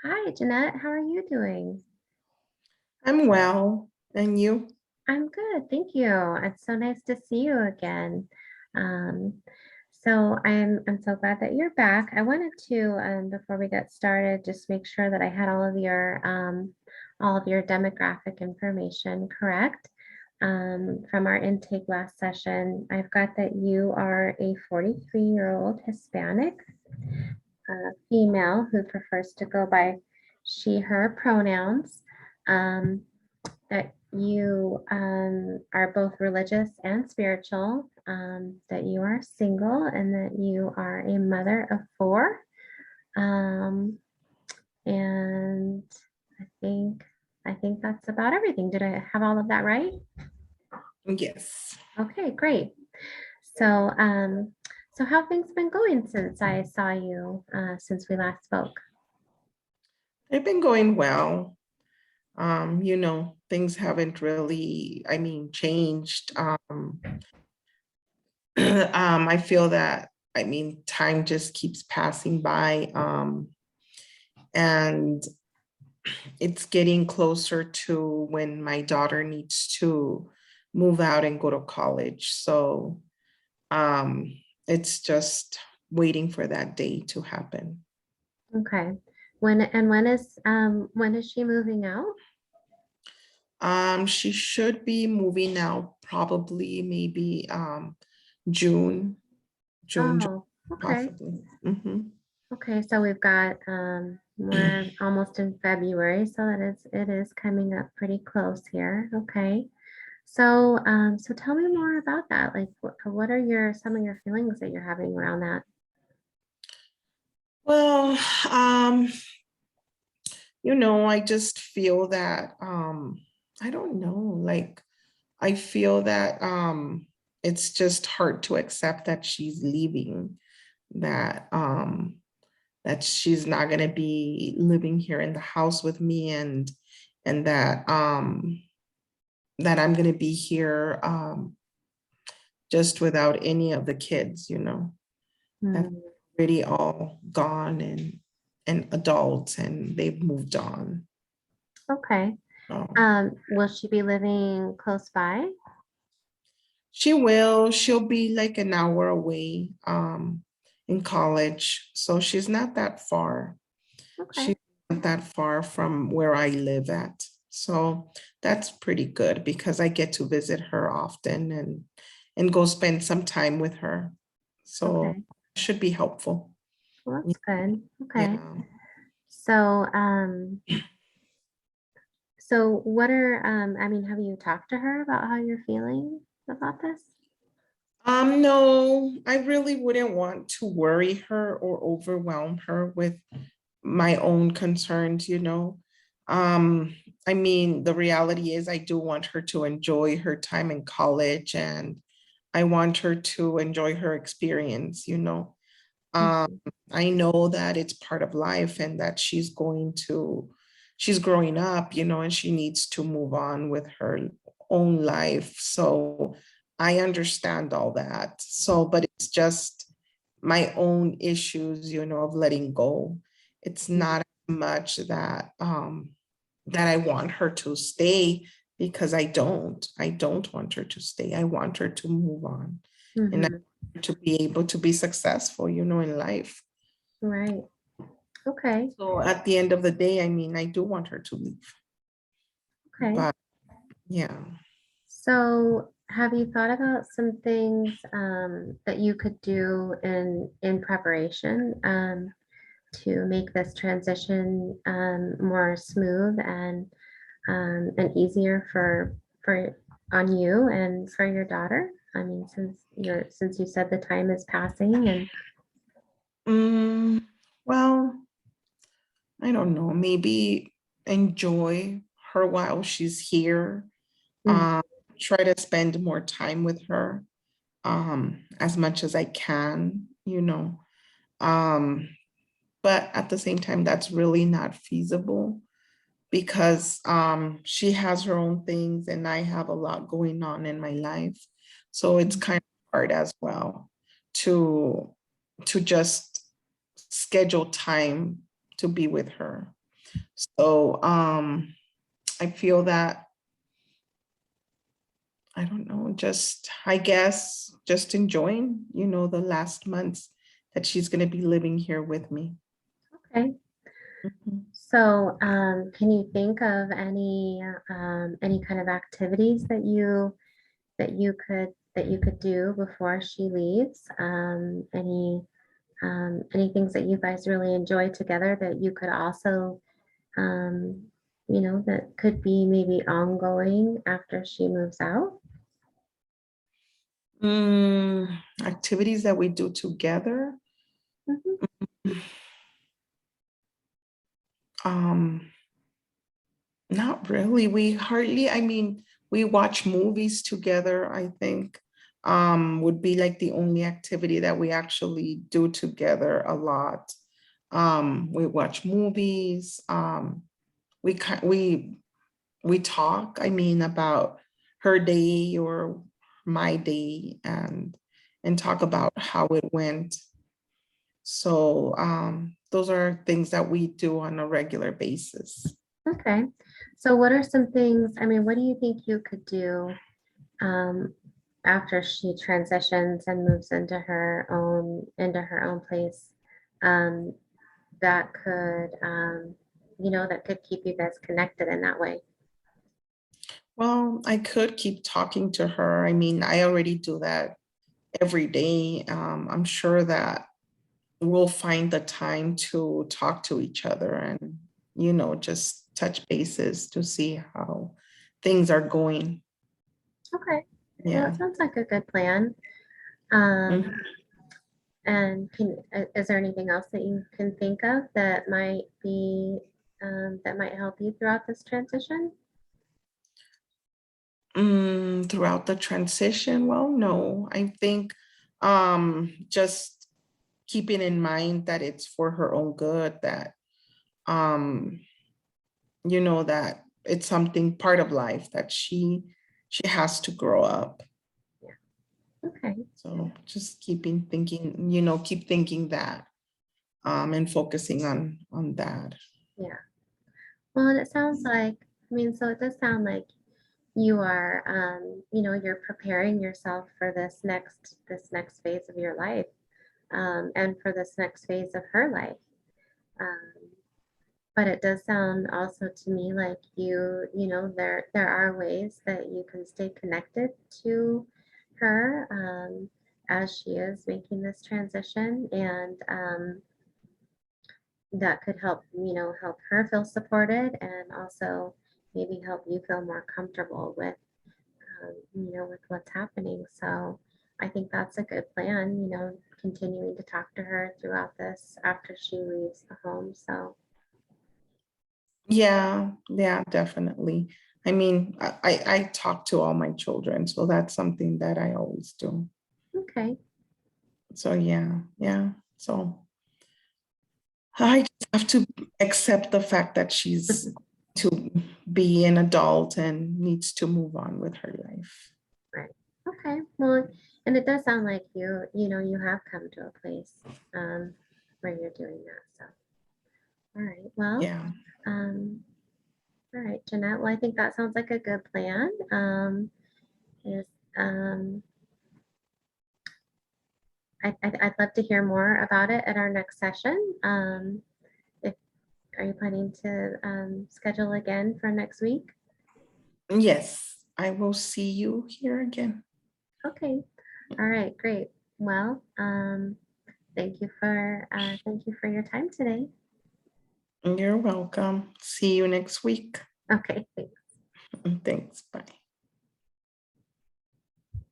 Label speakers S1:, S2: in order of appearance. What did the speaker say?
S1: Hi, Jeanette. How are you doing?
S2: I'm well, and you?
S1: I'm good, thank you. It's so nice to see you again. Um, so I'm so glad that you're back. I wanted to, before we get started, just make sure that I had all of your demographic information correct. From our intake last session, I've got that you are a 43-year-old Hispanic female who prefers to go by she, her pronouns. Um, that you are both religious and spiritual, that you are single, and that you are a mother of four. Um, and I think I think that's about everything. Did I have all of that right?
S2: Yes,
S1: Okay, great. So, so how have things been going since I saw you since we last spoke?
S2: they've been going well. Things haven't really, changed. I feel that, time just keeps passing by. And it's getting closer to when my daughter needs to move out and go to college. So, um, it's just waiting for that day to happen.
S1: Okay. When is she moving out?
S2: She should be moving out probably maybe June, June,
S1: Oh, okay.
S2: possibly. Hmm.
S1: Okay, so we've got we're almost in February, so it is coming up pretty close here. Okay. So tell me more about that. Like what are your some of your feelings that you're having around that?
S2: Well, um, I just feel that I don't know, like I feel that it's just hard to accept that she's leaving, that that she's not going to be living here in the house with me, and that I'm going to be here just without any of the kids. That's
S1: Hmm,
S2: already all gone and adults, and they've moved on.
S1: okay.
S2: So
S1: Will she be living close by?
S2: she'll be like an hour away in college. So she's not that far.
S1: Okay.
S2: She's not that far from where I live at. So that's pretty good because I get to visit her often and go spend some time with her. So
S1: Okay.
S2: it should be helpful.
S1: Well, that's good. Okay.
S2: Yeah.
S1: So, so what are I mean, have you talked to her about how you're feeling about this?
S2: No, I really wouldn't want to worry her or overwhelm her with my own concerns. Um, the reality is I do want her to enjoy her time in college, and I want her to enjoy her experience. Um,
S1: Mhm.
S2: I know that it's part of life and that she's growing up, and she needs to move on with her own life. So I understand all that. So, but it's just my own issues, of letting go. It's not much that I want her to stay because I don't want her to stay. I want her to move on and
S1: Mhm.
S2: to be able to be successful, in life.
S1: Right. Okay.
S2: So at the end of the day, I do want her to leave.
S1: Okay.
S2: But yeah.
S1: So have you thought about some things that you could do in preparation to make this transition more smooth and easier for on you and for your daughter? I mean, since you said the time is passing and
S2: Mm, well, I don't know. Maybe enjoy her while she's here.
S1: mm,
S2: Um, Try to spend more time with her as much as I can. Um, but at the same time, that's really not feasible because she has her own things and I have a lot going on in my life. So it's kind of hard as well to to just schedule time to be with her. So I feel that, I don't know, just, I guess, just enjoying, the last months that she's going to be living here with me.
S1: Okay.
S2: Mhm.
S1: So, can you think of any kind of activities that you could do before she leaves? Any things that you guys really enjoy together that you could also, um, that could be maybe ongoing after she moves out?
S2: Activities that we do together.
S1: Mhm.
S2: Um, Not really. We hardly, I mean, we watch movies together, I think. Would be like the only activity that we actually do together a lot. We watch movies. We ki- we talk, I mean, about her day or my day, and talk about how it went. So those are things that we do on a regular basis.
S1: Okay. So what are some things, I mean, what do you think you could do um, after she transitions and moves into her own place um, that could that could keep you guys connected in that way?
S2: Well, I could keep talking to her. I mean, I already do that every day. I'm sure that we'll find the time to talk to each other and, just touch bases to see how things are going.
S1: Okay. Well,
S2: Yeah.
S1: it sounds like a good plan. Um,
S2: Mhm.
S1: and is there anything else that you can think of that might be that might help you throughout this transition?
S2: Throughout the transition, well, no, I think just keeping in mind that it's for her own good, that um that it's something part of life that she has to grow up.
S1: Yeah. Okay.
S2: So just keep thinking that, and focusing on that.
S1: Yeah. Well, and it sounds like, I mean, so it does sound like you are, you're preparing yourself for this next phase of your life, and for this next phase of her life. Um, but it does sound also to me like there are ways that you can stay connected to her as she is making this transition, and that could help help her feel supported, and also maybe help you feel more comfortable with what's happening. So I think that's a good plan, continuing to talk to her throughout this after she leaves the home. So,
S2: Yeah, yeah, definitely. I mean, I talk to all my children, so that's something that I always do.
S1: okay.
S2: So yeah, yeah. So I just have to accept the fact that she's to be an adult and needs to move on with her life.
S1: Right. Okay. Well, and it does sound like you have come to a place um, where you're doing that. So, all right. Well,
S2: Yeah.
S1: um, all right, Jeanette. Well, I think that sounds like a good plan. Is um, I'd love to hear more about it at our next session. If Are you planning to schedule again for next week?
S2: Yes, I will see you here again.
S1: Okay. All right. Great. Well, thank you for your time today.
S2: You're welcome. See you next week.
S1: Okay. Thanks.
S2: Thanks. Bye.